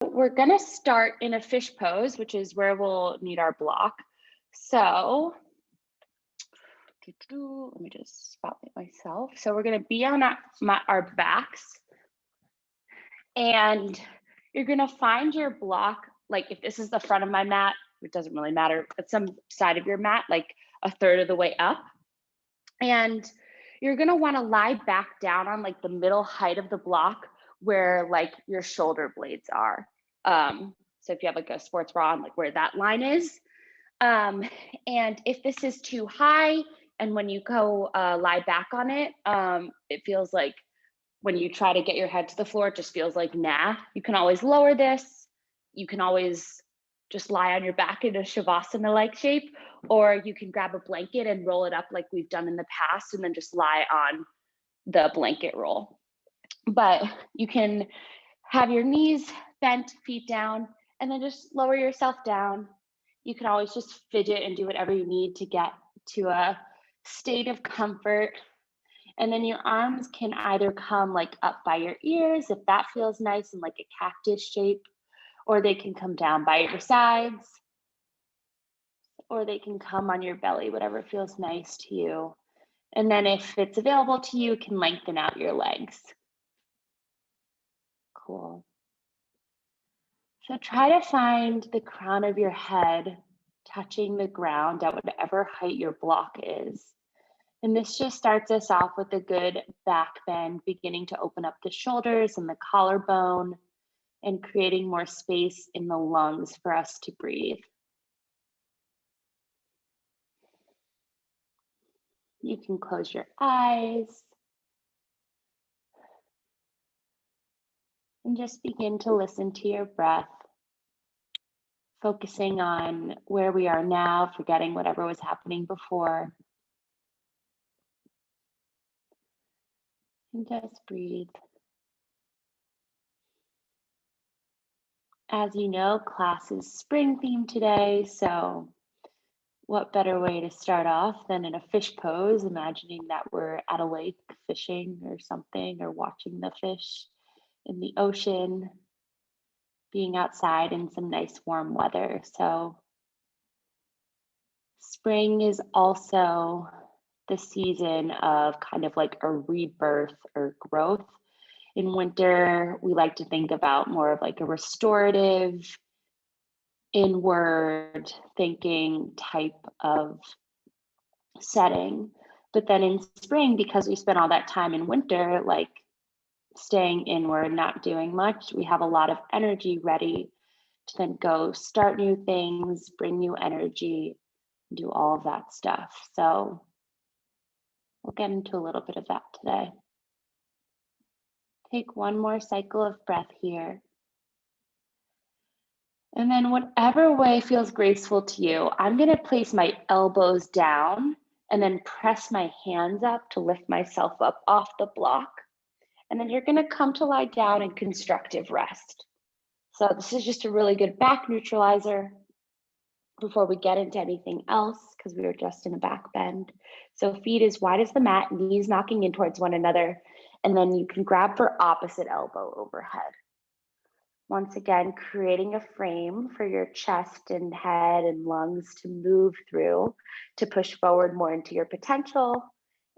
We're gonna start in a fish pose, which is where we'll need our block. So, let me just spotlight myself. So we're gonna be on our backs, and you're gonna find your block, like if this is the front of my mat, it doesn't really matter, but some side of your mat, like a third of the way up. And you're gonna wanna lie back down on like the middle height of the block where like your shoulder blades are. So if you have like a sports bra on, like where that line is. And if this is too high, and when you go lie back on it, it feels like when you try to get your head to the floor, it just feels like nah. You can always lower this. You can always just lie on your back in a Shavasana-like shape, or you can grab a blanket and roll it up like we've done in the past, and then just lie on the blanket roll. But you can have your knees bent, feet down, and then just lower yourself down. You can always just fidget and do whatever you need to get to a state of comfort. And then your arms can either come like up by your ears, if that feels nice in like a cactus shape, or they can come down by your sides, or they can come on your belly, whatever feels nice to you. And then if it's available to you, you can lengthen out your legs. Cool. So try to find the crown of your head touching the ground at whatever height your block is. And this just starts us off with a good back bend, beginning to open up the shoulders and the collarbone and creating more space in the lungs for us to breathe. You can close your eyes and just begin to listen to your breath, focusing on where we are now, forgetting whatever was happening before. And just breathe. As you know, class is spring themed today, so what better way to start off than in a fish pose, imagining that we're at a lake fishing or something, or watching the fish in the ocean, being outside in some nice warm weather. So spring is also the season of kind of like a rebirth or growth. In winter, we like to think about more of like a restorative, inward thinking type of setting. But then in spring, because we spend all that time in winter, like staying inward, not doing much, we have a lot of energy ready to then go start new things, bring new energy, do all of that stuff. So we'll get into a little bit of that today. Take one more cycle of breath here. And then whatever way feels graceful to you, I'm going to place my elbows down and then press my hands up to lift myself up off the block. And then you're going to come to lie down in constructive rest. So this is just a really good back neutralizer before we get into anything else, because we were just in a back bend. So feet as wide as the mat, knees knocking in towards one another, and then you can grab for opposite elbow overhead. Once again, creating a frame for your chest and head and lungs to move through, to push forward more into your potential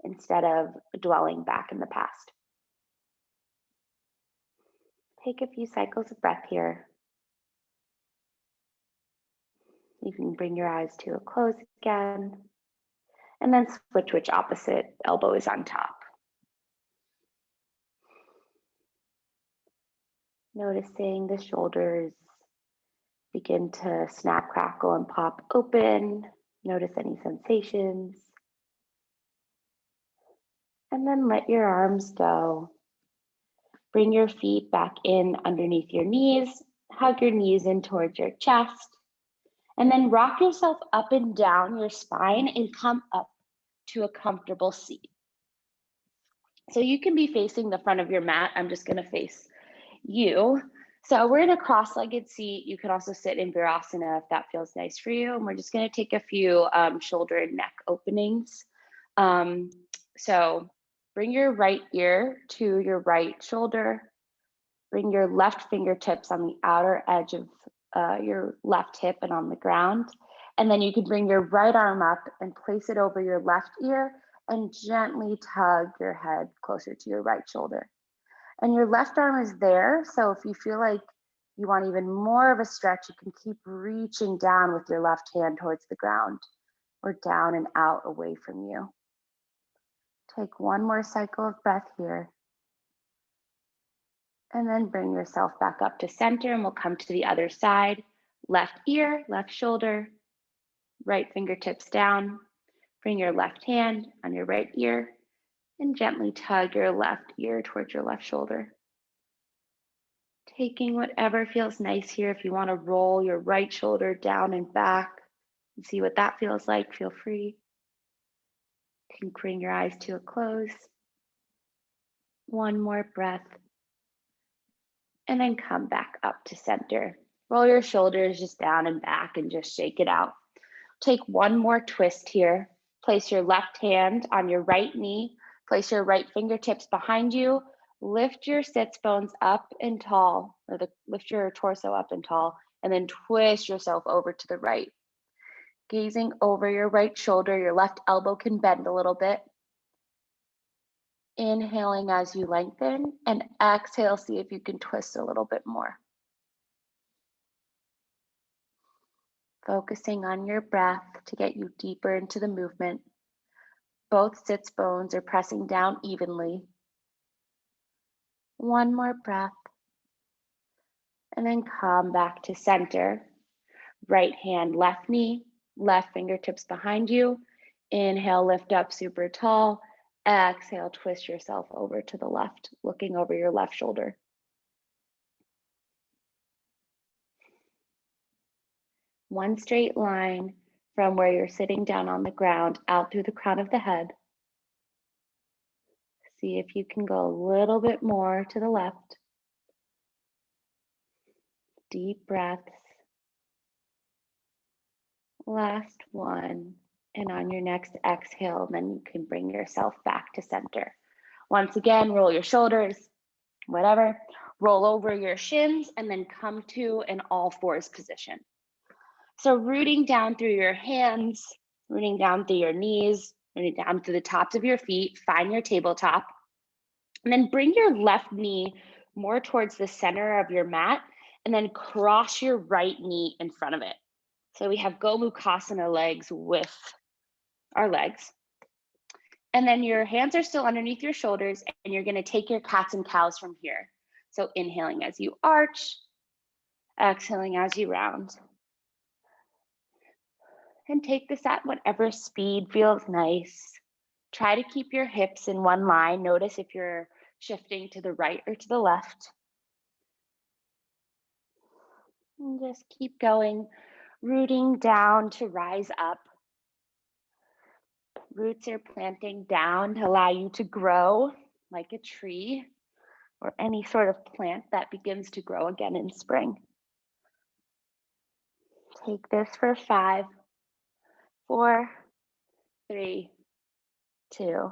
instead of dwelling back in the past. Take a few cycles of breath here. You can bring your eyes to a close again, and then switch which opposite elbow is on top. Noticing the shoulders begin to snap, crackle, and pop open. Notice any sensations. And then let your arms go. Bring your feet back in underneath your knees. Hug your knees in towards your chest. And then rock yourself up and down your spine and come up to a comfortable seat. So you can be facing the front of your mat. I'm just going to face you. So we're in a cross-legged seat. You can also sit in Virasana if that feels nice for you. And we're just going to take a few shoulder and neck openings. So bring your right ear to your right shoulder. Bring your left fingertips on the outer edge of your left hip and on the ground. And then you can bring your right arm up and place it over your left ear and gently tug your head closer to your right shoulder. And your left arm is there, so if you feel like you want even more of a stretch, you can keep reaching down with your left hand towards the ground or down and out away from you. Take one more cycle of breath here. And then bring yourself back up to center, and we'll come to the other side. Left ear, left shoulder, right fingertips down. Bring your left hand on your right ear and gently tug your left ear towards your left shoulder. Taking whatever feels nice here. If you want to roll your right shoulder down and back and see what that feels like, feel free. You can bring your eyes to a close. One more breath. And then come back up to center. Roll your shoulders just down and back and just shake it out. Take one more twist here. Place your left hand on your right knee. Place your right fingertips behind you. Lift your sits bones up and tall, or lift your torso up and tall, and then twist yourself over to the right. Gazing over your right shoulder, your left elbow can bend a little bit. Inhaling as you lengthen, and exhale, see if you can twist a little bit more. Focusing on your breath to get you deeper into the movement. Both sits bones are pressing down evenly. One more breath. And then come back to center. Right hand, left knee, left fingertips behind you. Inhale, lift up super tall. Exhale, twist yourself over to the left, looking over your left shoulder. One straight line from where you're sitting down on the ground out through the crown of the head. See if you can go a little bit more to the left. Deep breaths. Last one. And on your next exhale, then you can bring yourself back to center. Once again, roll your shoulders, whatever. Roll over your shins and then come to an all fours position. So rooting down through your hands, rooting down through your knees, rooting down through the tops of your feet, find your tabletop. And then bring your left knee more towards the center of your mat and then cross your right knee in front of it. So we have Gomukhasana legs with our legs. And then your hands are still underneath your shoulders and you're gonna take your cats and cows from here. So inhaling as you arch, exhaling as you round. And take this at whatever speed feels nice. Try to keep your hips in one line. Notice if you're shifting to the right or to the left. And just keep going, rooting down to rise up. Roots are planting down to allow you to grow like a tree or any sort of plant that begins to grow again in spring. Take this for 5, 4, 3, 2,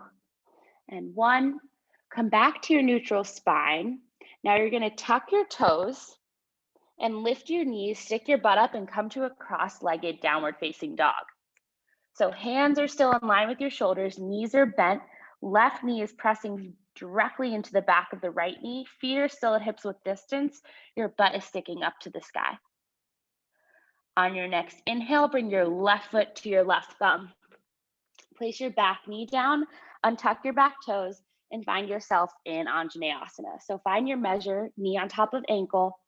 and 1. Come back to your neutral spine. Now you're going to tuck your toes and lift your knees, stick your butt up and come to a cross-legged downward facing dog. So hands are still in line with your shoulders, knees are bent, left knee is pressing directly into the back of the right knee, feet are still at hips width distance, your butt is sticking up to the sky. On your next inhale, bring your left foot to your left thumb. Place your back knee down, untuck your back toes, and find yourself in Anjanayasana. So find your measure, knee on top of ankle,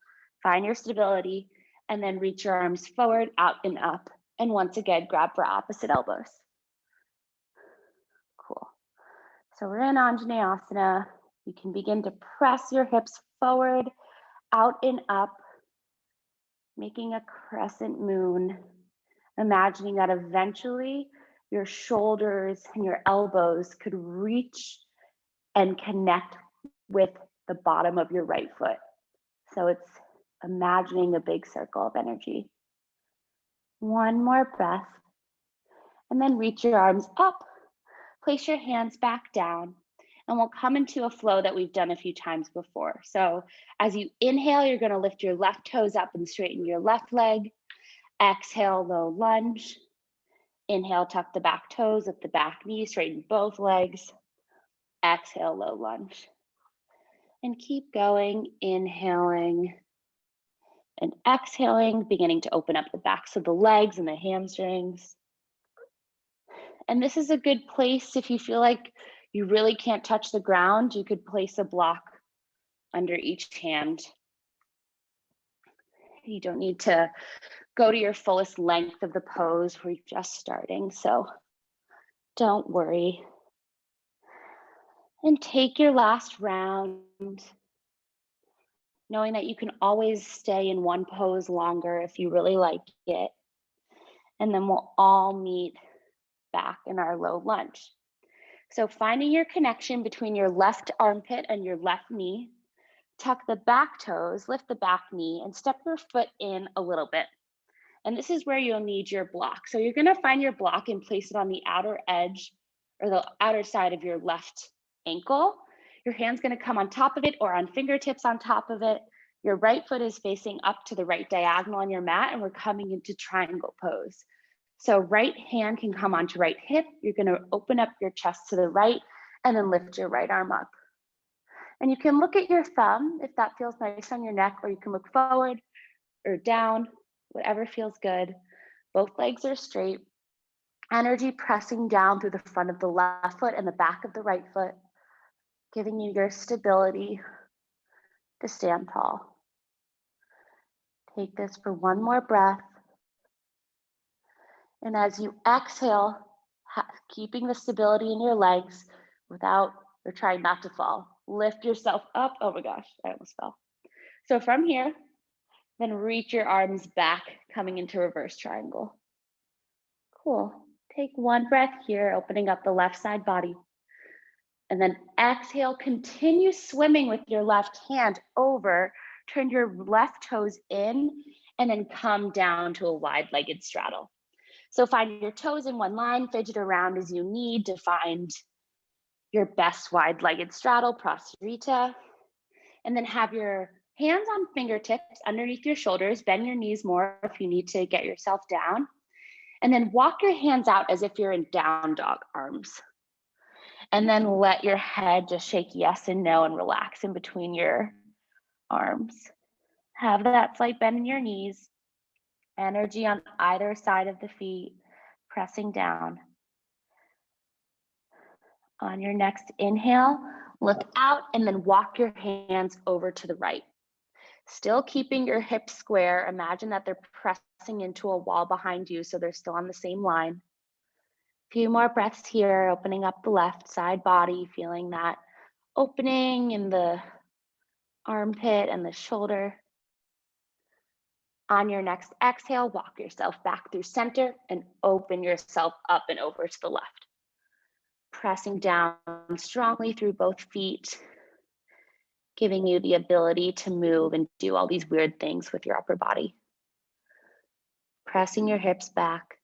find your stability, and then reach your arms forward, out and up. And once again, grab for opposite elbows. Cool. So we're in Anjanayasana. You can begin to press your hips forward, out and up, making a crescent moon, imagining that eventually your shoulders and your elbows could reach and connect with the bottom of your right foot. So it's imagining a big circle of energy. One more breath, and then reach your arms up. Place your hands back down, And we'll come into a flow that we've done a few times before. So as you inhale, you're going to lift your left toes up and straighten your left leg. Exhale, low lunge. Inhale, tuck the back toes, lift the back knee, straighten both legs. Exhale, low lunge. And keep going, inhaling and exhaling, beginning to open up the backs of the legs and the hamstrings. And this is a good place if you feel like you really can't touch the ground, you could place a block under each hand. You don't need to go to your fullest length of the pose. We're just starting, so don't worry. And take your last round, knowing that you can always stay in one pose longer if you really like it. And then we'll all meet back in our low lunge. So finding your connection between your left armpit and your left knee, tuck the back toes, lift the back knee, and step your foot in a little bit. And this is where you'll need your block. So you're gonna find your block and place it on the outer edge or the outer side of your left ankle. Your hand's gonna come on top of it or on fingertips on top of it. Your right foot is facing up to the right diagonal on your mat, and we're coming into triangle pose. So right hand can come onto right hip. You're gonna open up your chest to the right and then lift your right arm up. And you can look at your thumb if that feels nice on your neck, or you can look forward or down, whatever feels good. Both legs are straight. Energy pressing down through the front of the left foot and the back of the right foot, giving you your stability to stand tall. Take this for one more breath. And as you exhale, keeping the stability in your legs without or trying not to fall, lift yourself up. Oh my gosh, I almost fell. So from here, then reach your arms back, coming into reverse triangle. Cool. Take one breath here, opening up the left side body. And then exhale, continue swimming with your left hand over, turn your left toes in, and then come down to a wide-legged straddle. So find your toes in one line, fidget around as you need to find your best wide-legged straddle, prasarita. And then have your hands on fingertips underneath your shoulders, bend your knees more if you need to get yourself down. And then walk your hands out as if you're in down dog arms. And then let your head just shake yes and no and relax in between your arms. Have that slight bend in your knees. Energy on either side of the feet, pressing down. On your next inhale, look out and then walk your hands over to the right. Still keeping your hips square. Imagine that they're pressing into a wall behind you, so they're still on the same line. Few more breaths here, opening up the left side body, feeling that opening in the armpit and the shoulder. On your next exhale, walk yourself back through center and open yourself up and over to the left. Pressing down strongly through both feet, giving you the ability to move and do all these weird things with your upper body. Pressing your hips back.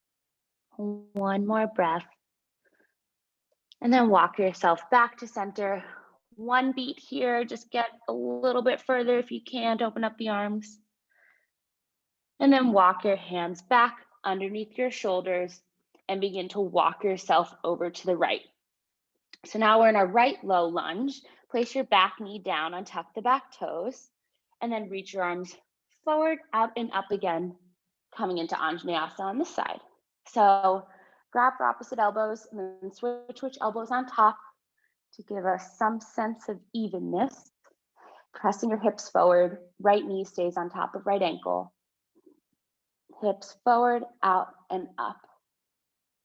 One more breath. And then walk yourself back to center. One beat here, just get a little bit further if you can to open up the arms. And then walk your hands back underneath your shoulders and begin to walk yourself over to the right. So now we're in our right low lunge. Place your back knee down, untuck the back toes, and then reach your arms forward, out, and up again, coming into Anjanayasana on this side. So grab for opposite elbows and then switch elbows on top to give us some sense of evenness. Pressing your hips forward, right knee stays on top of right ankle. Hips forward, out, and up.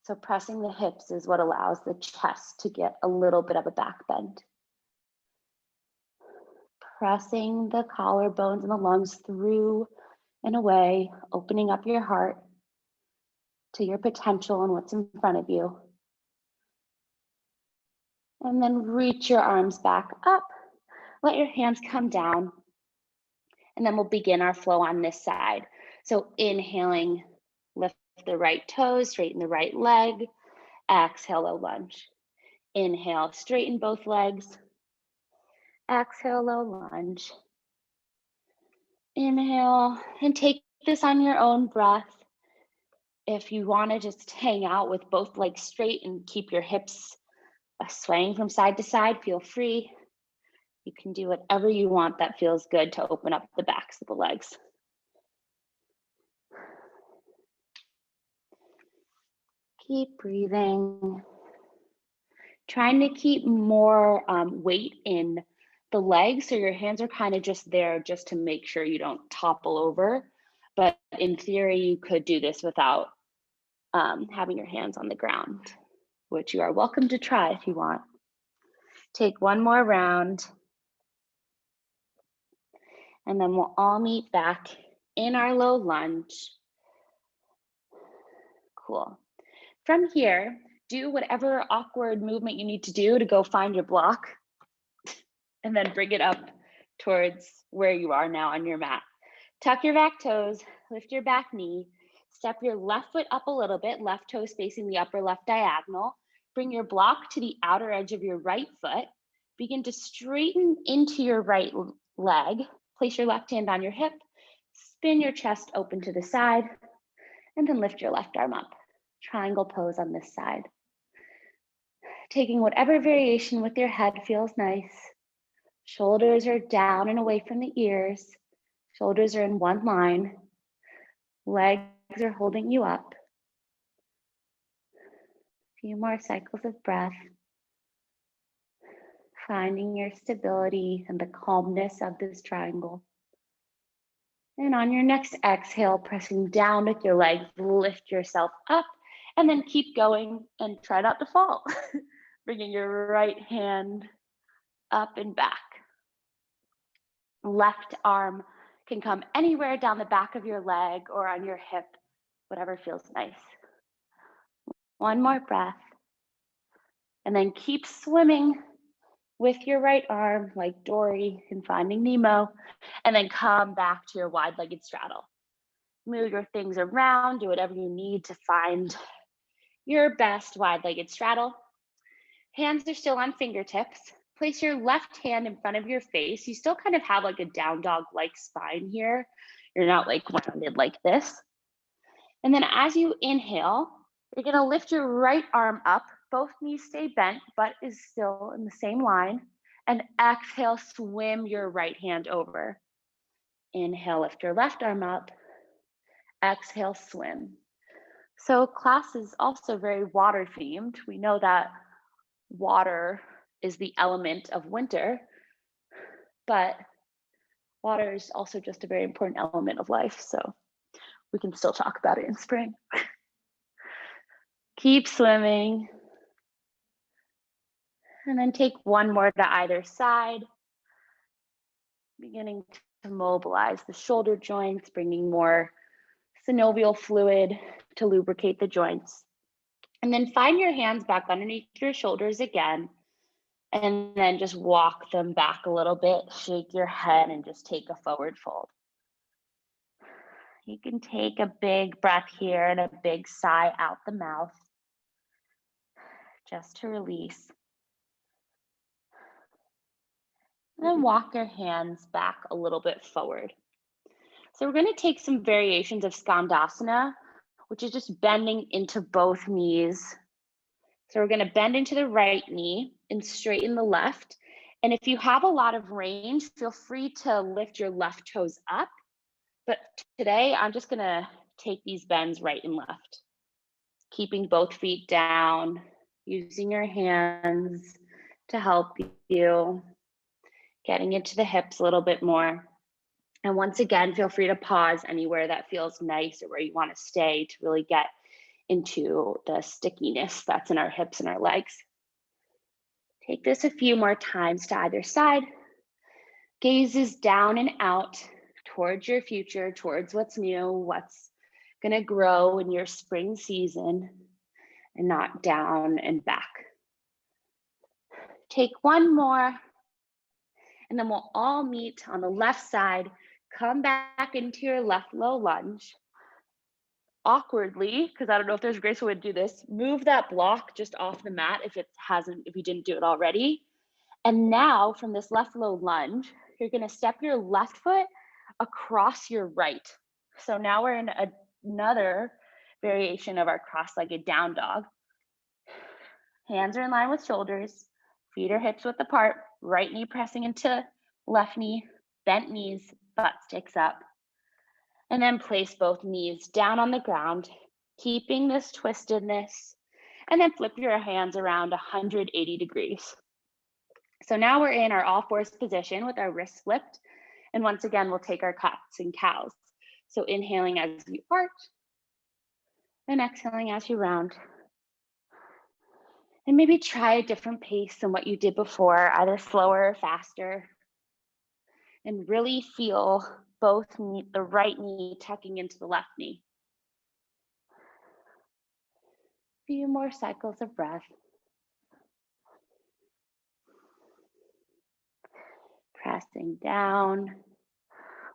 So pressing the hips is what allows the chest to get a little bit of a back bend. Pressing the collarbones and the lungs through and away, opening up your heart to your potential and what's in front of you. And then reach your arms back up. Let your hands come down. And then we'll begin our flow on this side. So inhaling, lift the right toes, straighten the right leg. Exhale, low lunge. Inhale, straighten both legs. Exhale, low lunge. Inhale, and take this on your own breath. If you want to just hang out with both legs straight and keep your hips swaying from side to side, feel free. You can do whatever you want that feels good to open up the backs of the legs. Keep breathing. Trying to keep more weight in the legs, so your hands are kind of just there just to make sure you don't topple over. But in theory, you could do this without having your hands on the ground, which you are welcome to try if you want. Take one more round, and then we'll all meet back in our low lunge. Cool. From here, do whatever awkward movement you need to do to go find your block, and then bring it up towards where you are now on your mat. Tuck your back toes, lift your back knee, step your left foot up a little bit, left toe facing the upper left diagonal. Bring your block to the outer edge of your right foot. Begin to straighten into your right leg. Place your left hand on your hip, spin your chest open to the side, and then lift your left arm up. Triangle pose on this side. Taking whatever variation with your head feels nice. Shoulders are down and away from the ears. Shoulders are in one line. Legs are holding you up. A few more cycles of breath. Finding your stability and the calmness of this triangle. And on your next exhale, pressing down with your legs, lift yourself up, and then keep going and try not to fall. Bringing your right hand up and back. Left arm can come anywhere down the back of your leg or on your hip, whatever feels nice. One more breath. And then keep swimming with your right arm like Dory in Finding Nemo, and then come back to your wide-legged straddle. Move your things around, do whatever you need to find your best wide-legged straddle. Hands are still on fingertips. Place your left hand in front of your face. You still kind of have like a down dog-like spine here. You're not like rounded like this. And then as you inhale, you're gonna lift your right arm up. Both knees stay bent, butt is still in the same line. And exhale, swim your right hand over. Inhale, lift your left arm up. Exhale, swim. So class is also very water themed. We know that water is the element of winter, but water is also just a very important element of life. So we can still talk about it in spring. Keep swimming. And then take one more to either side. Beginning to mobilize the shoulder joints, bringing more synovial fluid to lubricate the joints. And then find your hands back underneath your shoulders again. And then just walk them back a little bit, shake your head, and just take a forward fold. You can take a big breath here and a big sigh out the mouth, just to release. And then walk your hands back a little bit forward. So we're going to take some variations of Skandasana, which is just bending into both knees. So we're going to bend into the right knee and straighten the left. And if you have a lot of range, feel free to lift your left toes up. But today, I'm just going to take these bends right and left, keeping both feet down, using your hands to help you, getting into the hips a little bit more. And once again, feel free to pause anywhere that feels nice or where you want to stay to really get into the stickiness that's in our hips and our legs. Take this a few more times to either side. Gazes down and out towards your future, towards what's new, what's going to grow in your spring season, and not down and back. Take one more, and then we'll all meet on the left side. Come back into your left low lunge. awkwardly, because I don't know if there's a graceful way to do this, move that block just off the mat if you didn't do it already. And now from this left low lunge, you're gonna step your left foot across your right. So now we're in another variation of our cross-legged down dog. Hands are in line with shoulders, feet are hips width apart, right knee pressing into left knee, bent knees, butt sticks up. And then place both knees down on the ground, keeping this twistedness, and then flip your hands around 180 degrees. So now we're in our all fours position with our wrists flipped. And once again, we'll take our cats and cows. So inhaling as you arch and exhaling as you round. And maybe try a different pace than what you did before, either slower or faster. And really feel the right knee tucking into the left knee. Few more cycles of breath. Pressing down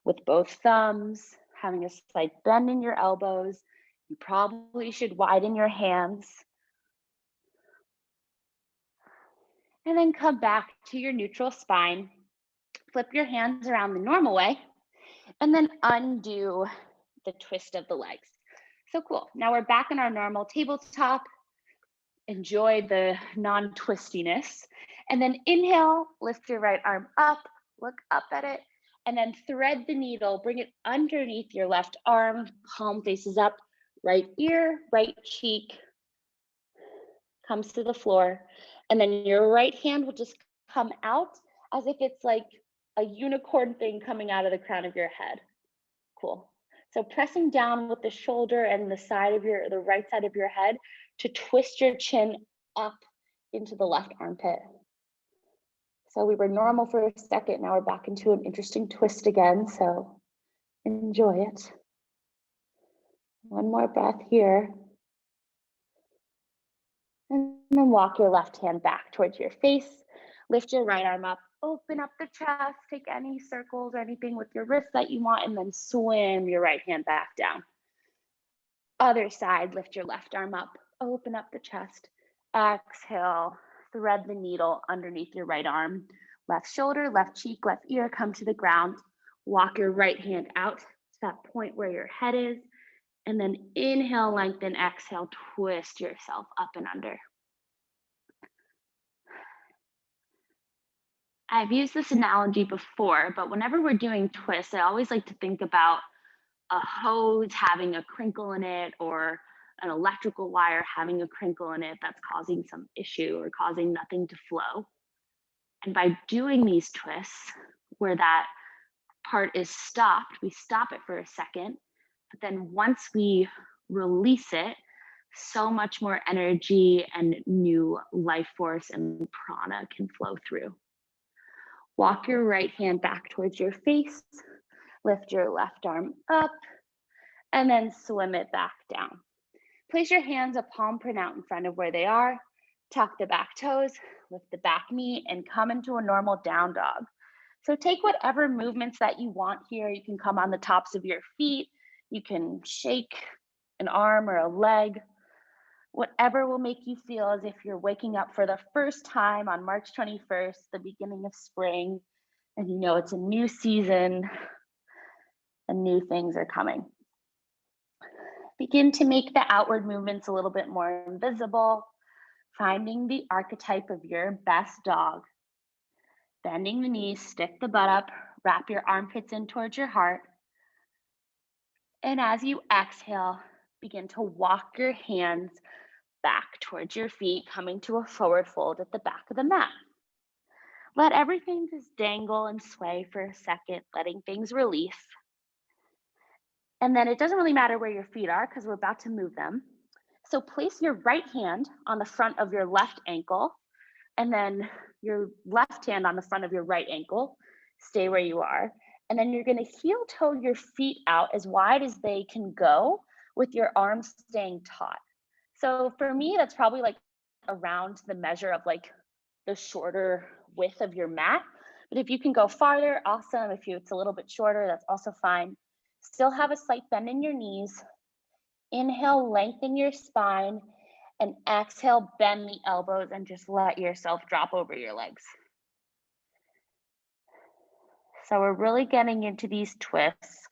with both thumbs, having a slight bend in your elbows. You probably should widen your hands. And then come back to your neutral spine. Flip your hands around the normal way, and then undo the twist of the legs. So cool. Now we're back in our normal tabletop. Enjoy the non-twistiness. And then inhale, lift your right arm up, look up at it, and then thread the needle, bring it underneath your left arm, palm faces up, right ear, right cheek comes to the floor. And then your right hand will just come out as if it's like a unicorn thing coming out of the crown of your head. Cool. So pressing down with the shoulder and the right side of your head to twist your chin up into the left armpit. So we were normal for a second, now we're back into an interesting twist again, so enjoy it. One more breath here. And then walk your left hand back towards your face. Lift your right arm up, open up the chest, take any circles or anything with your wrist that you want, and then swim your right hand back down. Other side, lift your left arm up, open up the chest. Exhale, thread the needle underneath your right arm. Left shoulder, left cheek, left ear, come to the ground. Walk your right hand out to that point where your head is. And then inhale, lengthen, exhale, twist yourself up and under. I've used this analogy before, but whenever we're doing twists, I always like to think about a hose having a crinkle in it or an electrical wire having a crinkle in it that's causing some issue or causing nothing to flow. And by doing these twists where that part is stopped, we stop it for a second, but then once we release it, so much more energy and new life force and prana can flow through. Walk your right hand back towards your face, lift your left arm up, and then swim it back down. Place your hands a palm print out in front of where they are, tuck the back toes, lift the back knee, and come into a normal down dog. So take whatever movements that you want here. You can come on the tops of your feet, you can shake an arm or a leg, whatever will make you feel as if you're waking up for the first time on March 21st, the beginning of spring, and you know it's a new season and new things are coming. Begin to make the outward movements a little bit more invisible, finding the archetype of your best dog. Bending the knees, stick the butt up, wrap your armpits in towards your heart. And as you exhale, begin to walk your hands back towards your feet, coming to a forward fold at the back of the mat. Let everything just dangle and sway for a second, letting things release. And then it doesn't really matter where your feet are because we're about to move them. So place your right hand on the front of your left ankle, and then your left hand on the front of your right ankle. Stay where you are. And then you're going to heel toe your feet out as wide as they can go with your arms staying taut. So for me, that's probably like around the measure of like the shorter width of your mat. But if you can go farther, awesome. If it's a little bit shorter, that's also fine. Still have a slight bend in your knees. Inhale, lengthen your spine, and exhale, bend the elbows and just let yourself drop over your legs. So we're really getting into these twists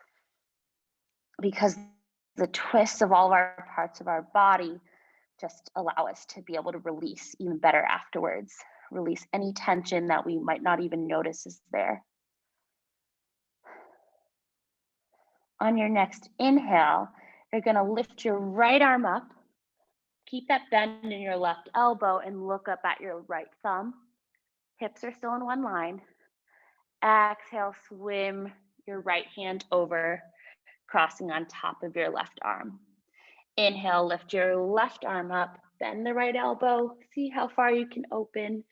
because the twists of all of our parts of our body just allow us to be able to release even better afterwards, release any tension that we might not even notice is there. On your next inhale, you're going to lift your right arm up, keep that bend in your left elbow, and look up at your right thumb. Hips are still in one line. Exhale, swim your right hand over, crossing on top of your left arm. Inhale, lift your left arm up, bend the right elbow, see how far you can open.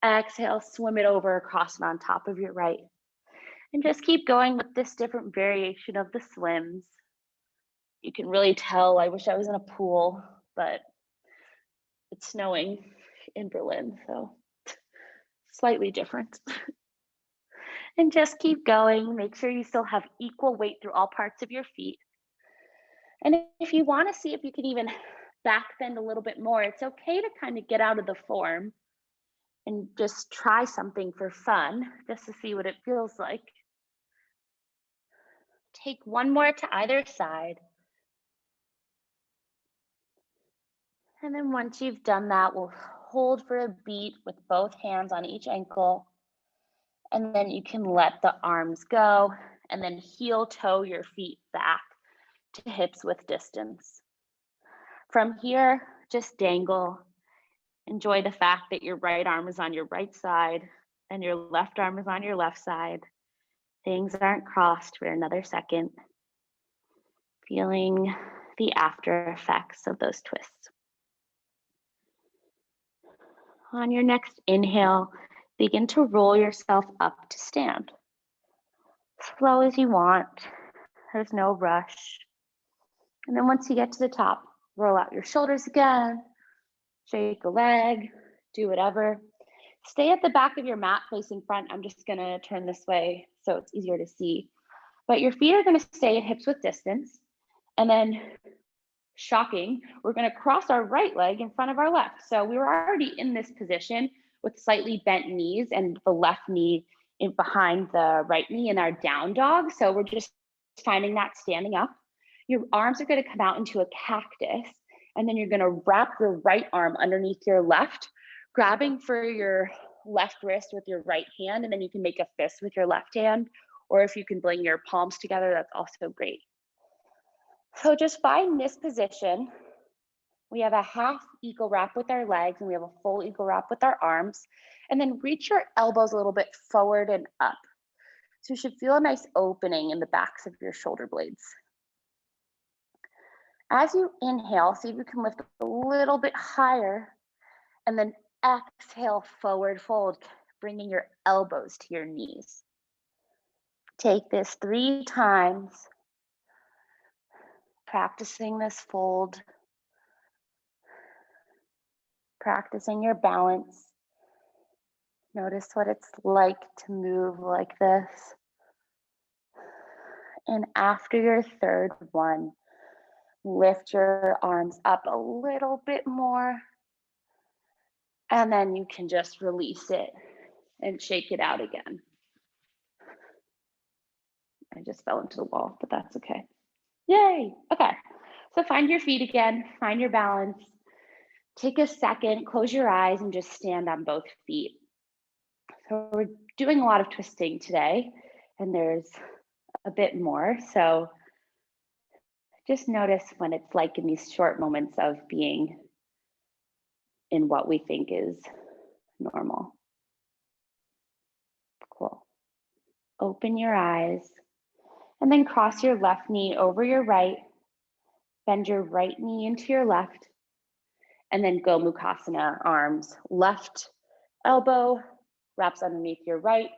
Exhale, swim it over, cross it on top of your right. And just keep going with this different variation of the swims. You can really tell, I wish I was in a pool, but it's snowing in Berlin, so slightly different. And just keep going. Make sure you still have equal weight through all parts of your feet. And if you want to see if you can even back bend a little bit more, it's okay to kind of get out of the form and just try something for fun, just to see what it feels like. Take one more to either side. And then once you've done that, we'll hold for a beat with both hands on each ankle. And then you can let the arms go and then heel toe your feet back to hips width distance. From here, just dangle. Enjoy the fact that your right arm is on your right side and your left arm is on your left side. Things aren't crossed for another second. Feeling the after effects of those twists. On your next inhale, begin to roll yourself up to stand. Slow as you want. There's no rush. And then once you get to the top, roll out your shoulders again, shake a leg, do whatever. Stay at the back of your mat facing front. I'm just gonna turn this way so it's easier to see. But your feet are gonna stay at hips width distance. And then, shocking, we're gonna cross our right leg in front of our left. So we were already in this position with slightly bent knees and the left knee in behind the right knee in our down dog. So we're just finding that standing up. Your arms are gonna come out into a cactus, and then you're gonna wrap your right arm underneath your left, grabbing for your left wrist with your right hand, and then you can make a fist with your left hand, or if you can bring your palms together, that's also great. So just find this position. We have a half eagle wrap with our legs, and we have a full eagle wrap with our arms. And then reach your elbows a little bit forward and up. So you should feel a nice opening in the backs of your shoulder blades. As you inhale, see if you can lift a little bit higher, and then exhale, forward fold, bringing your elbows to your knees. Take this 3 times, practicing this fold, practicing your balance. Notice what it's like to move like this. And after your third one, lift your arms up a little bit more. And then you can just release it and shake it out again. I just fell into the wall, but that's okay. Yay, okay. So find your feet again, find your balance. Take a second, close your eyes, and just stand on both feet. So we're doing a lot of twisting today, and there's a bit more. So just notice when it's like in these short moments of being in what we think is normal. Cool. Open your eyes, and then cross your left knee over your right. Bend your right knee into your left, and then go Mukhasana, arms. Left elbow wraps underneath your right.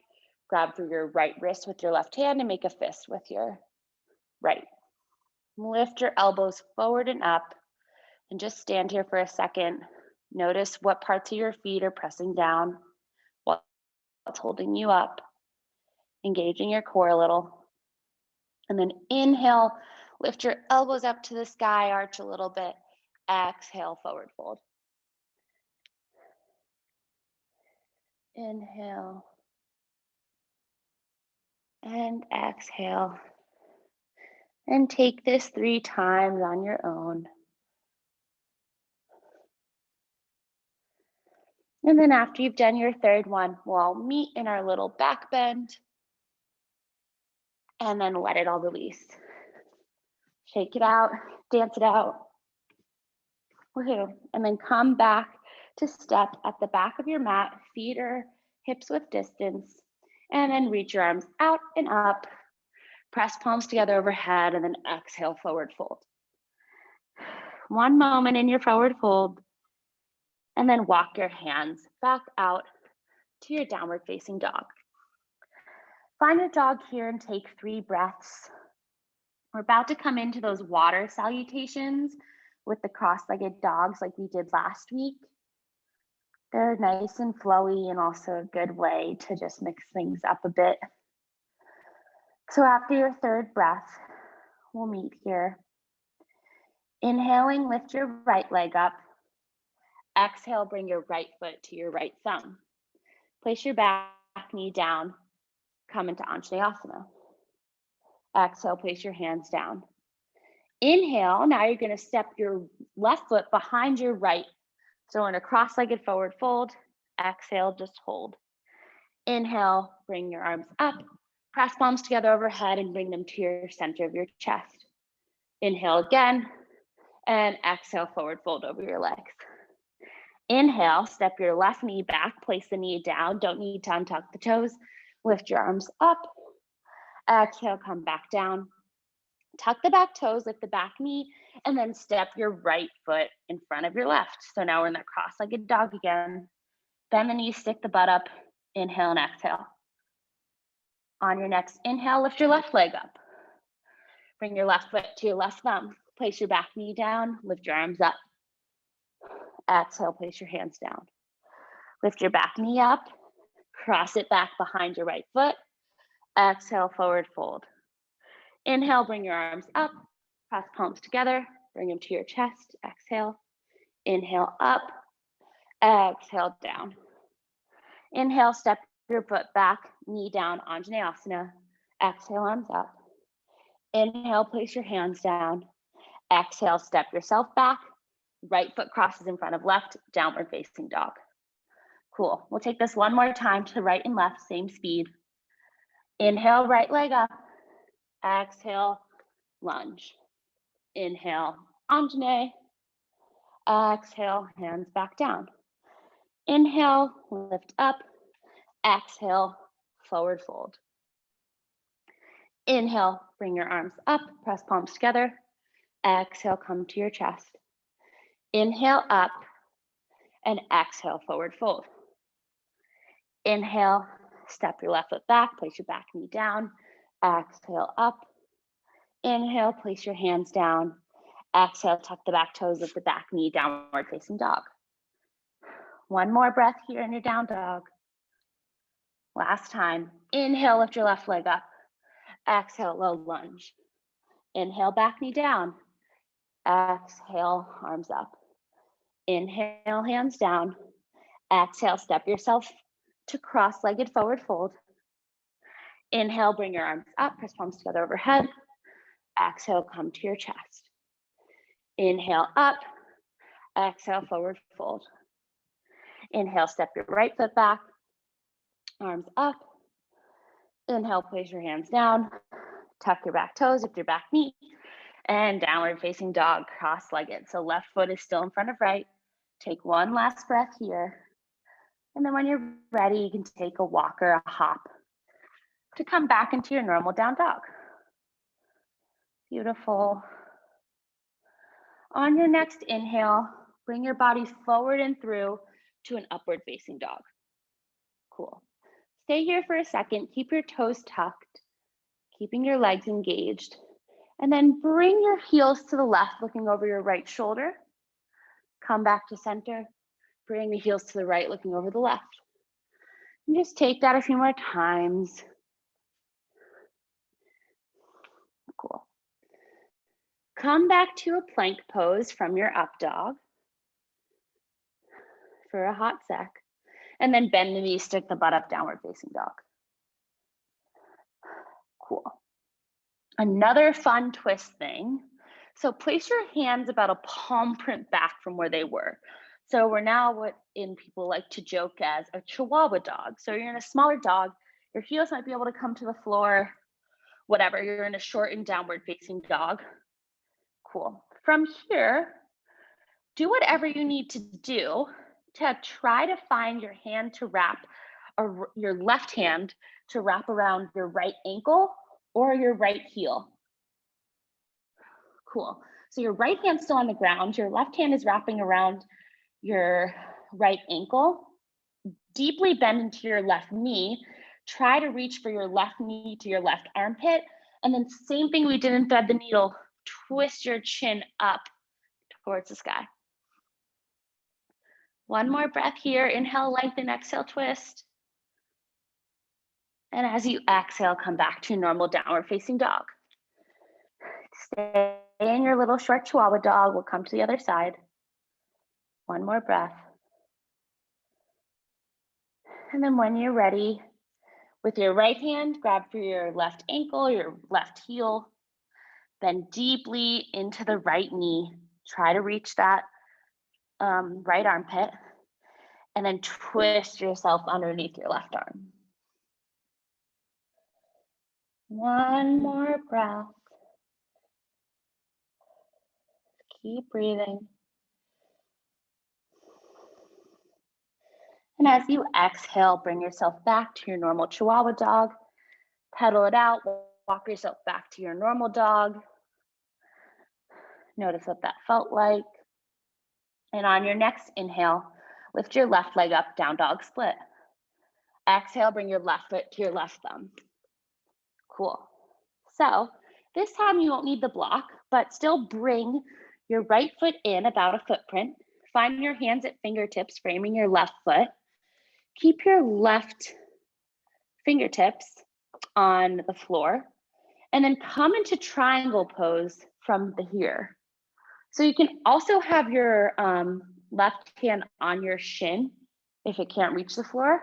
Grab through your right wrist with your left hand and make a fist with your right. Lift your elbows forward and up, and just stand here for a second. Notice what parts of your feet are pressing down, what's holding you up, engaging your core a little. And then inhale, Lift your elbows up to the sky, arch a little bit. Exhale, forward fold. Inhale. And exhale. And take this 3 times on your own. And then after you've done your third one, we'll all meet in our little back bend. And then let it all release. Shake it out, dance it out. Woohoo. And then come back to step at the back of your mat, feet or hips width distance. And then reach your arms out and up. Press palms together overhead and then exhale, forward fold. One moment in your forward fold. And then walk your hands back out to your downward facing dog. Find your dog here and take 3 breaths. We're about to come into those water salutations with the cross-legged dogs like we did last week. They're nice and flowy and also a good way to just mix things up a bit. So after your third breath, we'll meet here. Inhaling, lift your right leg up. Exhale, bring your right foot to your right thumb. Place your back knee down. Come into Anjanayasana. Exhale, place your hands down. Inhale, now you're going to step your left foot behind your right. So in a cross-legged forward fold. Exhale, just hold. Inhale, bring your arms up. Press palms together overhead and bring them to your center of your chest. Inhale again, and exhale, forward fold over your legs. Inhale, step your left knee back, place the knee down. Don't need to untuck the toes. Lift your arms up. Exhale, come back down. Tuck the back toes, lift the back knee, and then step your right foot in front of your left. So now we're in that cross-legged dog again. Bend the knees, stick the butt up. Inhale and exhale. On your next inhale, lift your left leg up. Bring your left foot to your left thumb. Place your back knee down, lift your arms up. Exhale, place your hands down. Lift your back knee up, cross it back behind your right foot. Exhale, forward fold. Inhale, bring your arms up, press palms together, bring them to your chest. Exhale, inhale up, exhale down. Inhale, step your foot back, knee down, Anjanayasana. Exhale, arms up. Inhale, place your hands down. Exhale, step yourself back. Right foot crosses in front of left, downward facing dog. Cool. We'll take this one more time to right and left, same speed. Inhale, right leg up. Exhale, lunge. Inhale, Anjanay. Exhale, hands back down. Inhale, lift up. Exhale, forward fold. Inhale, bring your arms up, press palms together. Exhale, come to your chest. Inhale up and exhale, forward fold. Inhale, step your left foot back, place your back knee down. Exhale up. Inhale, place your hands down. Exhale, tuck the back toes, lift the back knee, downward facing dog. One more breath here in your down dog. Last time. Inhale, lift your left leg up. Exhale, low lunge. Inhale, back knee down. Exhale, arms up. Inhale, hands down. Exhale, step yourself to cross-legged forward fold. Inhale, bring your arms up, press palms together overhead. Exhale, come to your chest. Inhale, up. Exhale, forward fold. Inhale, step your right foot back, arms up. Inhale, place your hands down. Tuck your back toes, lift your back knee, and downward facing dog, cross-legged. So left foot is still in front of right. Take one last breath here. And then when you're ready, you can take a walk or a hop to come back into your normal down dog. Beautiful. On your next inhale, bring your body forward and through to an upward facing dog. Cool. Stay here for a second. Keep your toes tucked, keeping your legs engaged. And then bring your heels to the left, looking over your right shoulder. Come back to center. Bring the heels to the right, looking over the left. And just take that a few more times. Cool. Come back to a plank pose from your up dog for a hot sec. And then bend the knees, stick the butt up, downward facing dog. Cool. Another fun twist thing. So place your hands about a palm print back from where they were. So we're now what in people like to joke as a Chihuahua dog. So you're in a smaller dog, your heels might be able to come to the floor, whatever, you're in a short and downward facing dog. Cool. From here, do whatever you need to do to try to find your hand to wrap, or your left hand to wrap around your right ankle or your right heel. Cool. So your right hand's still on the ground, your left hand is wrapping around your right ankle. Deeply bend into your left knee. Try to reach for your left knee to your left armpit. And then same thing we did in thread the needle, twist your chin up towards the sky. One more breath here. Inhale, lengthen, exhale, twist. And as you exhale, come back to normal downward facing dog. Stay in your little short Chihuahua dog. We'll come to the other side. One more breath. And then when you're ready, with your right hand, grab for your left ankle, your left heel, bend deeply into the right knee. Try to reach that right armpit, and then twist yourself underneath your left arm. One more breath. Keep breathing. And as you exhale, bring yourself back to your normal Chihuahua dog. Pedal it out, walk yourself back to your normal dog. Notice what that felt like. And on your next inhale, lift your left leg up, down dog split. Exhale, bring your left foot to your left thumb. Cool. So this time you won't need the block, but still bring your right foot in about a footprint. Find your hands at fingertips, framing your left foot. Keep your left fingertips on the floor, and then come into triangle pose from the here. So you can also have your left hand on your shin if it can't reach the floor.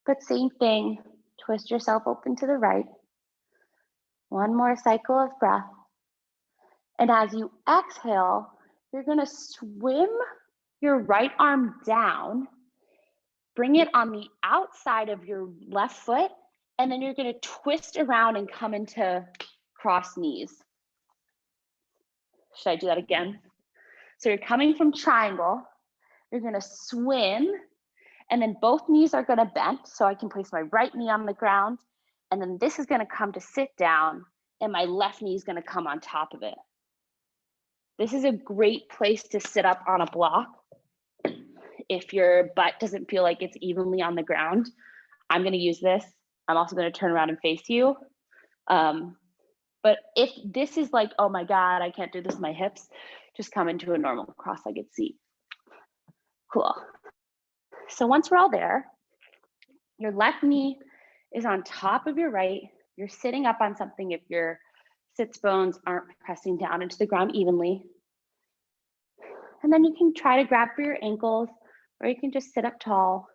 But same thing, twist yourself open to the right. One more cycle of breath. And as you exhale, you're gonna swim your right arm down, bring it on the outside of your left foot, and then you're gonna twist around and come into cross knees. Should I do that again? So you're coming from triangle, you're gonna swim, and then both knees are gonna bend, so I can place my right knee on the ground, and then this is gonna come to sit down, and my left knee is gonna come on top of it. This is a great place to sit up on a block. If your butt doesn't feel like it's evenly on the ground, I'm gonna use this. I'm also gonna turn around and face you. But if this is like, oh my God, I can't do this with my hips, just come into a normal cross-legged seat. Cool. So once we're all there, your left knee is on top of your right. You're sitting up on something if your sits bones aren't pressing down into the ground evenly. And then you can try to grab for your ankles, or you can just sit up tall.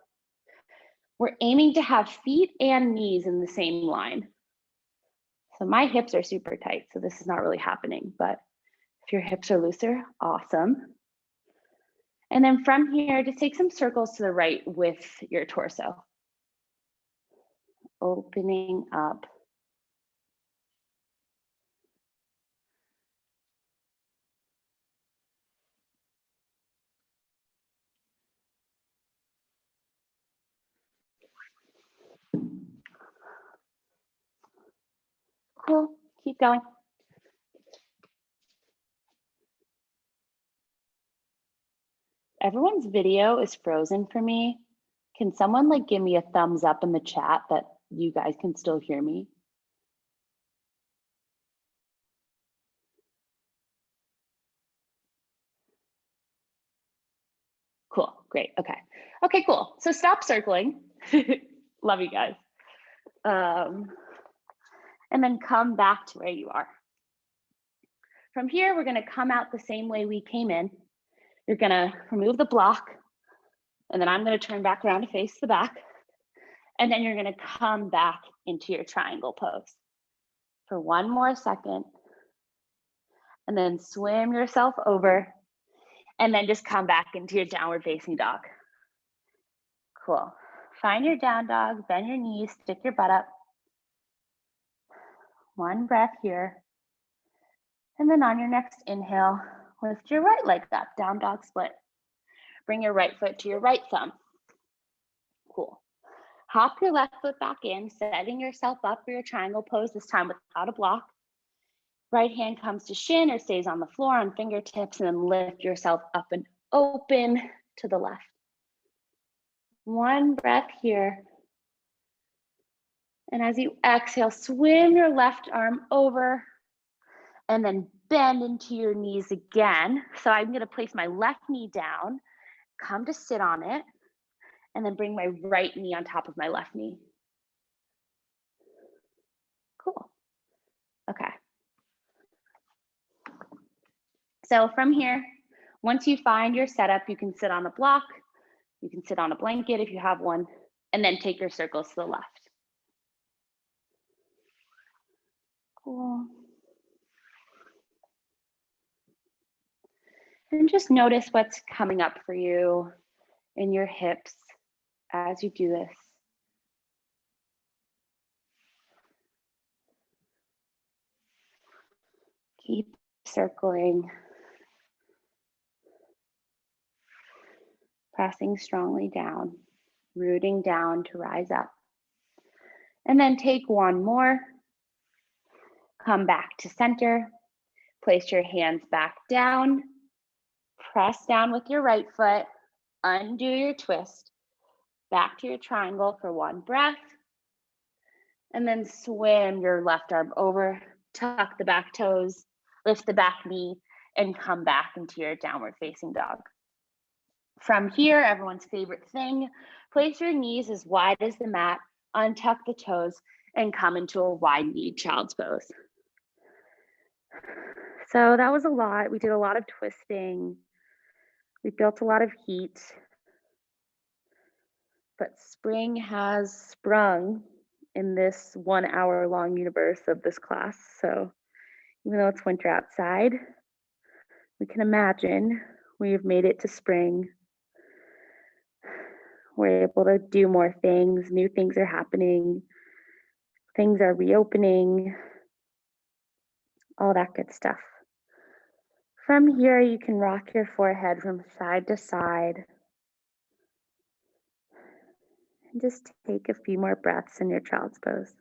We're aiming to have feet and knees in the same line. So my hips are super tight, so this is not really happening, but if your hips are looser, awesome. And then from here, just take some circles to the right with your torso. Opening up. Cool, keep going. Everyone's video is frozen for me. Can someone like give me a thumbs up in the chat that you guys can still hear me? Cool, great, okay. Okay, cool, so stop circling. Love you guys. And then come back to where you are. From here, we're gonna come out the same way we came in. You're gonna remove the block, and then I'm gonna turn back around to face the back. And then you're gonna come back into your triangle pose for one more second. And then swim yourself over, and then just come back into your downward facing dog. Cool. Find your down dog, bend your knees, stick your butt up. One breath here. And then on your next inhale, lift your right leg up, down dog split. Bring your right foot to your right thumb. Cool. Hop your left foot back in, setting yourself up for your triangle pose, this time without a block. Right hand comes to shin or stays on the floor on fingertips, and then lift yourself up and open to the left. One breath here. And as you exhale, swim your left arm over and then bend into your knees again. So I'm going to place my left knee down, come to sit on it, and then bring my right knee on top of my left knee. Cool. Okay. So from here, once you find your setup, you can sit on a block, you can sit on a blanket if you have one, and then take your circles to the left. Cool. And just notice what's coming up for you in your hips as you do this. Keep circling. Pressing strongly down, rooting down to rise up. And then take one more. Come back to center. Place your hands back down. Press down with your right foot. Undo your twist. Back to your triangle for one breath. And then swim your left arm over. Tuck the back toes. Lift the back knee. And come back into your downward facing dog. From here, everyone's favorite thing, place your knees as wide as the mat, untuck the toes, and come into a wide-kneed child's pose. So that was a lot. We did a lot of twisting. We built a lot of heat. But spring has sprung in this 1 hour long universe of this class. So even though it's winter outside, we can imagine we've made it to spring. We're able to do more things. New things are happening. Things are reopening. All that good stuff. From here, you can rock your forehead from side to side. And just take a few more breaths in your child's pose.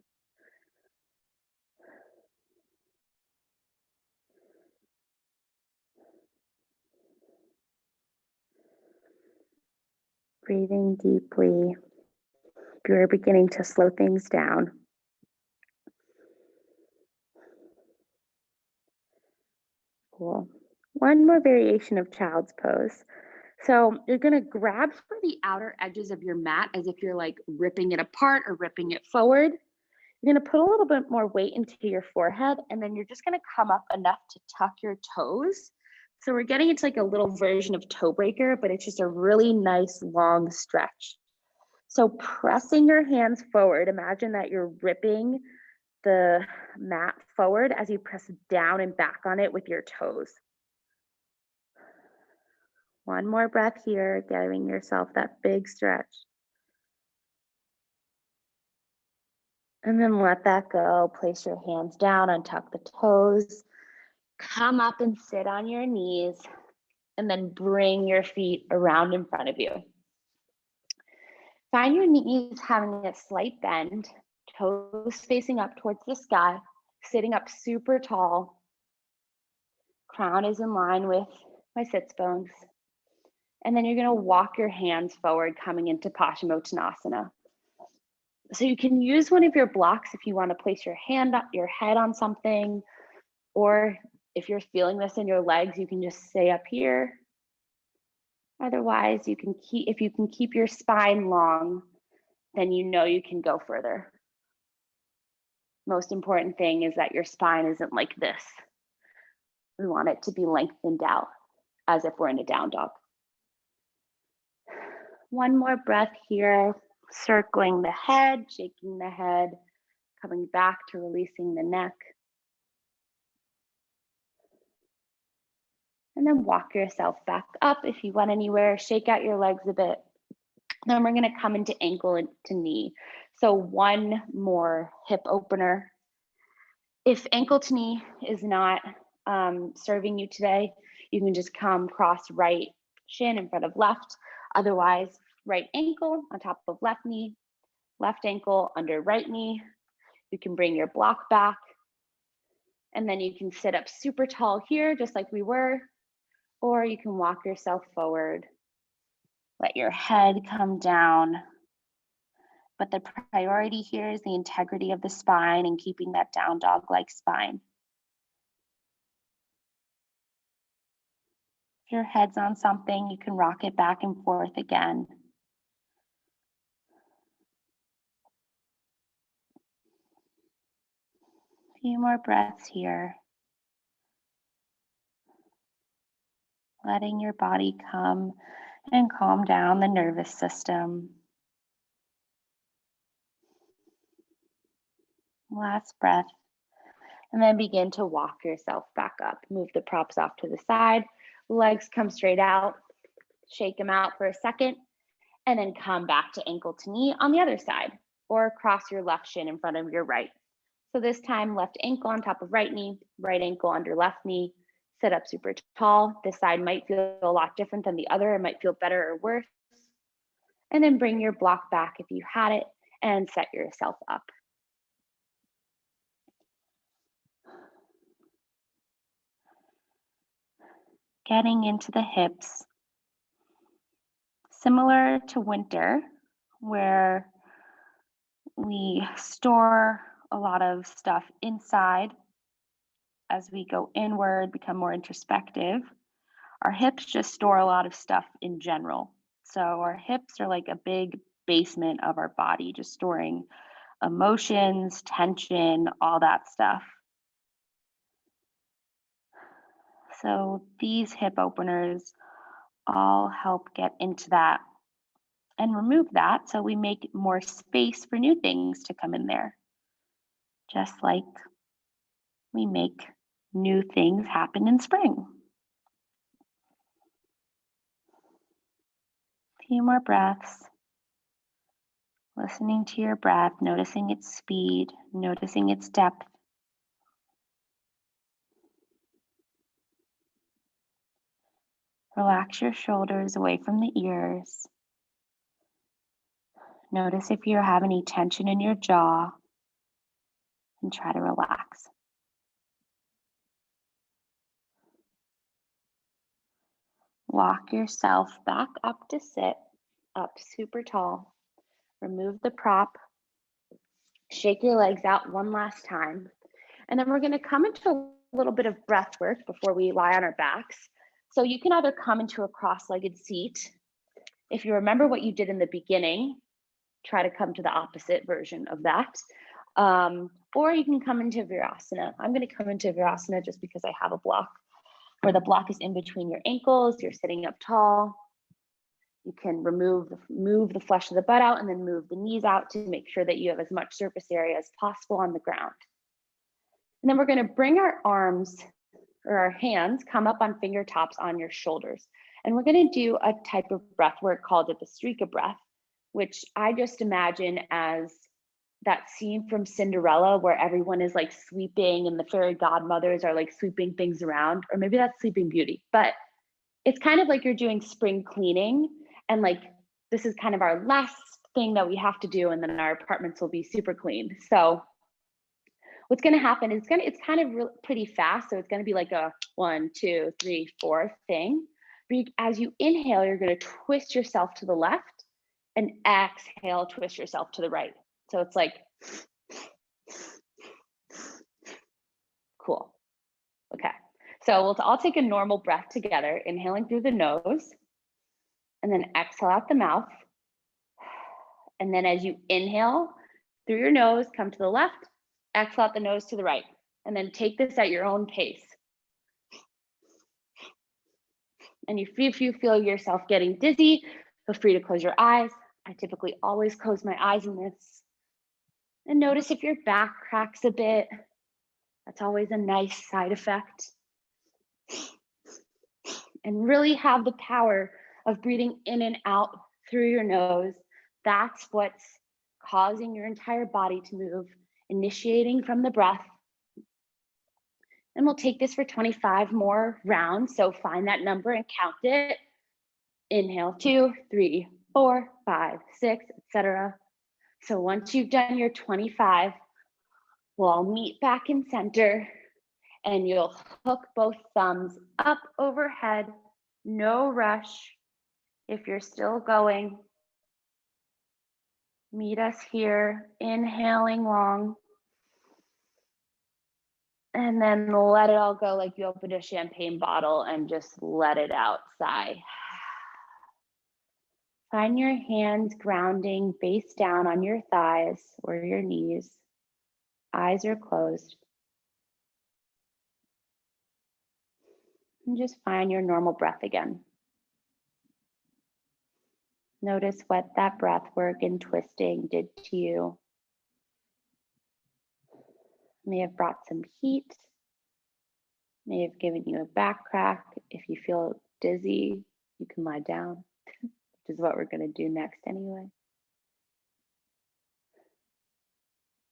Breathing deeply. You're beginning to slow things down. Cool. One more variation of child's pose. So you're going to grab for the outer edges of your mat as if you're like ripping it apart or ripping it forward. You're going to put a little bit more weight into your forehead, and then you're just going to come up enough to tuck your toes. So we're getting into like a little version of toe breaker, but it's just a really nice long stretch. So pressing your hands forward, imagine that you're ripping the mat forward as you press down and back on it with your toes. One more breath here, giving yourself that big stretch. And then let that go. Place your hands down, untuck the toes. Come up and sit on your knees, and then bring your feet around in front of you. Find your knees having a slight bend, toes facing up towards the sky, sitting up super tall. Crown is in line with my sits bones. And then you're going to walk your hands forward, coming into Poshma Tanasana. So you can use one of your blocks if you want to place your head on something, or if you're feeling this in your legs, you can just stay up here. Otherwise, if you can keep your spine long, then you know you can go further. Most important thing is that your spine isn't like this. We want it to be lengthened out as if we're in a down dog. One more breath here, circling the head, shaking the head, coming back to releasing the neck. And then walk yourself back up. If you went anywhere, shake out your legs a bit. Then we're gonna come into ankle to knee. So one more hip opener. If ankle to knee is not serving you today, you can just come cross right shin in front of left. Otherwise, right ankle on top of left knee, left ankle under right knee. You can bring your block back. And then you can sit up super tall here, just like we were, or you can walk yourself forward. Let your head come down. But the priority here is the integrity of the spine and keeping that down dog-like spine. If your head's on something, you can rock it back and forth again. A few more breaths here. Letting your body come and calm down the nervous system. Last breath. And then begin to walk yourself back up. Move the props off to the side. Legs come straight out. Shake them out for a second. And then come back to ankle to knee on the other side. Or cross your left shin in front of your right. So this time, left ankle on top of right knee, right ankle under left knee. Sit up super tall. This side might feel a lot different than the other. It might feel better or worse. And then bring your block back if you had it and set yourself up. Getting into the hips. Similar to winter, where we store a lot of stuff inside. As we go inward, become more introspective, our hips just store a lot of stuff in general. So our hips are like a big basement of our body, just storing emotions, tension, all that stuff. So these hip openers all help get into that and remove that so we make more space for new things to come in there. Just like we make new things happen in spring. A few more breaths. Listening to your breath, noticing its speed, noticing its depth. Relax your shoulders away from the ears. Notice if you have any tension in your jaw and try to relax. Walk yourself back up to sit, up super tall. Remove the prop. Shake your legs out one last time. And then we're going to come into a little bit of breath work before we lie on our backs. So you can either come into a cross-legged seat. If you remember what you did in the beginning, try to come to the opposite version of that. Or you can come into Virasana. I'm going to come into Virasana just because I have a block where the block is in between your ankles. You're sitting up tall. You can move the flesh of the butt out and then move the knees out to make sure that you have as much surface area as possible on the ground. And then we're going to bring our arms or our hands come up on fingertips on your shoulders. And we're going to do a type of breath work called the Strika breath, which I just imagine as that scene from Cinderella where everyone is like sweeping and the fairy godmothers are like sweeping things around, or maybe that's Sleeping Beauty, but it's kind of like you're doing spring cleaning and like this is kind of our last thing that we have to do, and then our apartments will be super clean. So what's going to happen is it's kind of pretty fast, so it's going to be like a 1, 2, 3, 4 thing. But as you inhale, you're going to twist yourself to the left, and exhale, twist yourself to the right. So it's like, cool. Okay, so we'll all take a normal breath together, inhaling through the nose, and then exhale out the mouth. And then as you inhale through your nose, come to the left, exhale out the nose to the right, and then take this at your own pace. And if you feel yourself getting dizzy, feel free to close your eyes. I typically always close my eyes in this. And notice if your back cracks a bit. That's always a nice side effect. And really have the power of breathing in and out through your nose. That's what's causing your entire body to move, initiating from the breath. And we'll take this for 25 more rounds. So find that number and count it. Inhale, 2, 3, 4, 5, 6, etc. So once you've done your 25, we'll all meet back in center and you'll hook both thumbs up overhead. No rush. If you're still going, meet us here, inhaling long. And then let it all go like you opened a champagne bottle and just let it out, sigh. Find your hands grounding face down on your thighs or your knees. Eyes are closed. And just find your normal breath again. Notice what that breath work and twisting did to you. May have brought some heat. May have given you a back crack. If you feel dizzy, you can lie down, which is what we're going to do next anyway.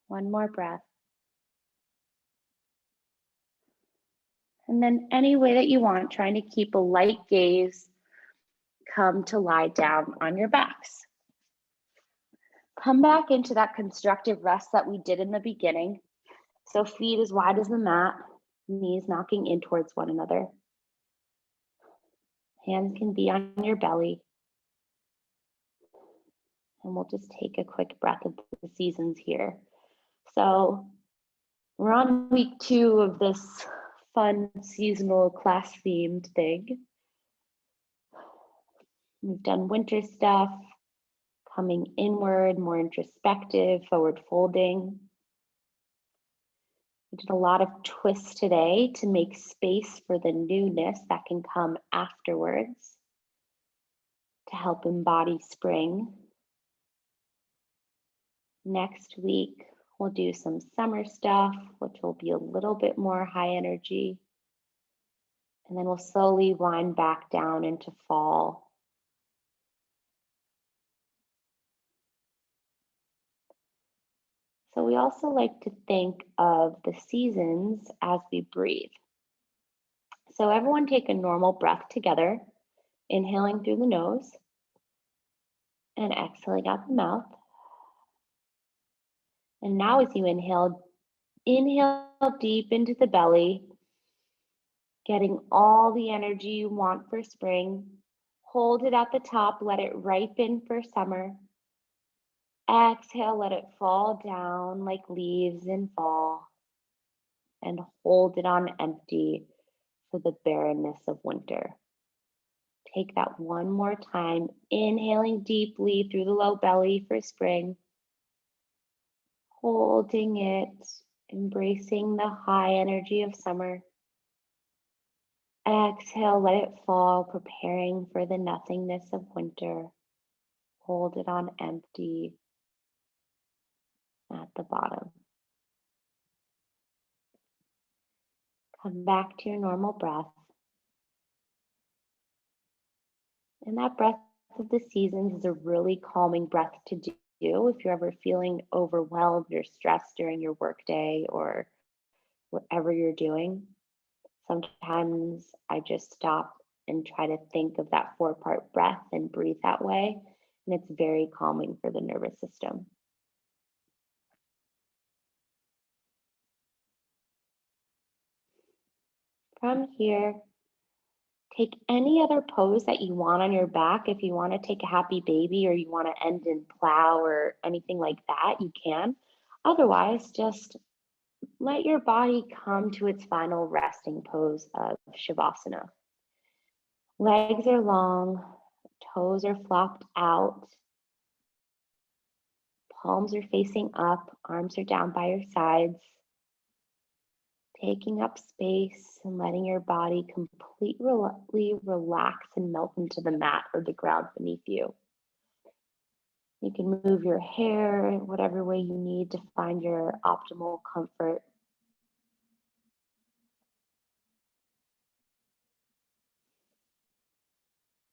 One more breath. And then any way that you want, trying to keep a light gaze, come to lie down on your backs. Come back into that constructive rest that we did in the beginning. So feet as wide as the mat, knees knocking in towards one another. Hands can be on your belly. And we'll just take a quick breath of the seasons here. So we're on week 2 of this fun seasonal class themed thing. We've done winter stuff, coming inward, more introspective, forward folding. We did a lot of twists today to make space for the newness that can come afterwards to help embody spring. Next week, we'll do some summer stuff, which will be a little bit more high energy. And then we'll slowly wind back down into fall. So we also like to think of the seasons as we breathe. So everyone take a normal breath together, inhaling through the nose and exhaling out the mouth. And now as you inhale deep into the belly, getting all the energy you want for spring. Hold it at the top, let it ripen for summer. Exhale, let it fall down like leaves in fall. And hold it on empty for the barrenness of winter. Take that one more time, inhaling deeply through the low belly for spring. Holding it, embracing the high energy of summer. Exhale, let it fall, preparing for the nothingness of winter. Hold it on empty at the bottom. Come back to your normal breath. And that breath of the seasons is a really calming breath to do if you're ever feeling overwhelmed or stressed during your workday or whatever you're doing. Sometimes I just stop and try to think of that 4-part breath and breathe that way. And it's very calming for the nervous system. From here, take any other pose that you want on your back. If you want to take a happy baby or you want to end in plow or anything like that, you can. Otherwise, just let your body come to its final resting pose of Shavasana. Legs are long, toes are flopped out, palms are facing up, arms are down by your sides. taking up space and letting your body completely relax and melt into the mat or the ground beneath you. You can move your hair in whatever way you need to find your optimal comfort.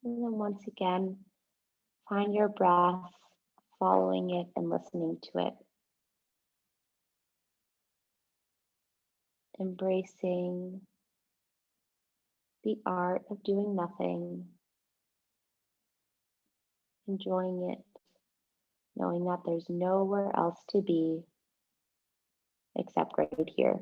And then once again, find your breath, following it and listening to it. Embracing the art of doing nothing, enjoying it, knowing that there's nowhere else to be except right here.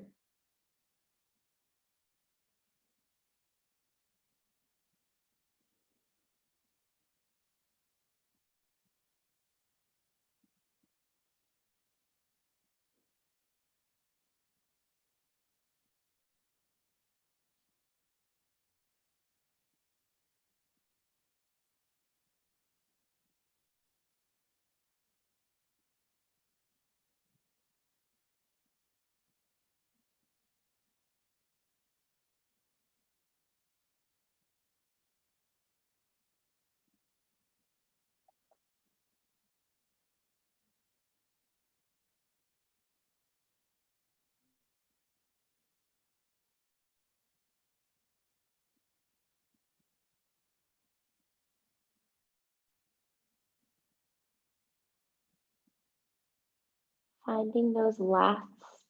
Finding those last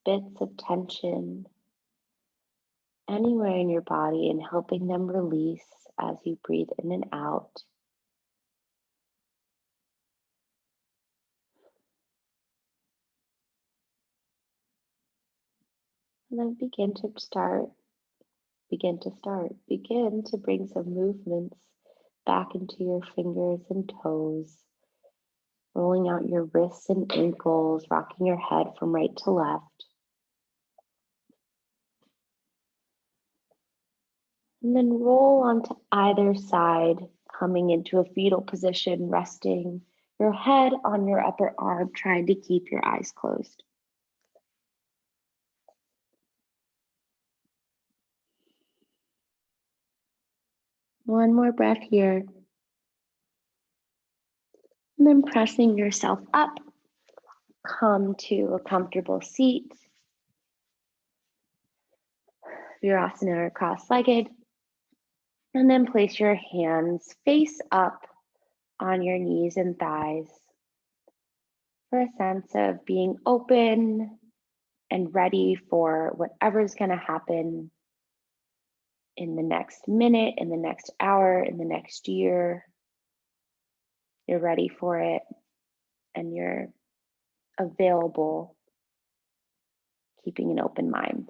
bits of tension anywhere in your body and helping them release as you breathe in and out. And then begin to bring some movements back into your fingers and toes, rolling out your wrists and ankles, rocking your head from right to left. And then roll onto either side, coming into a fetal position, resting your head on your upper arm, trying to keep your eyes closed. One more breath here. And then pressing yourself up, come to a comfortable seat. Virasana or cross-legged. And then place your hands face up on your knees and thighs for a sense of being open and ready for whatever's going to happen in the next minute, in the next hour, in the next year. You're ready for it and you're available, keeping an open mind.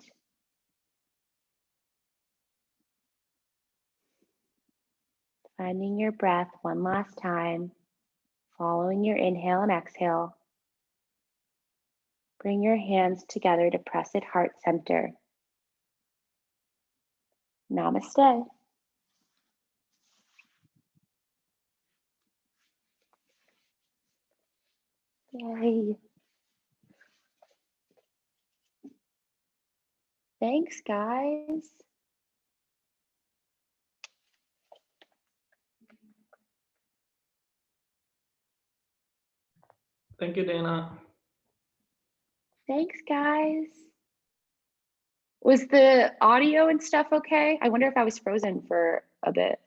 Finding your breath one last time, following your inhale and exhale. Bring your hands together to press at heart center. Namaste. Yay. Thanks, guys. Thank you, Dana. Thanks, guys. Was the audio and stuff okay? I wonder if I was frozen for a bit.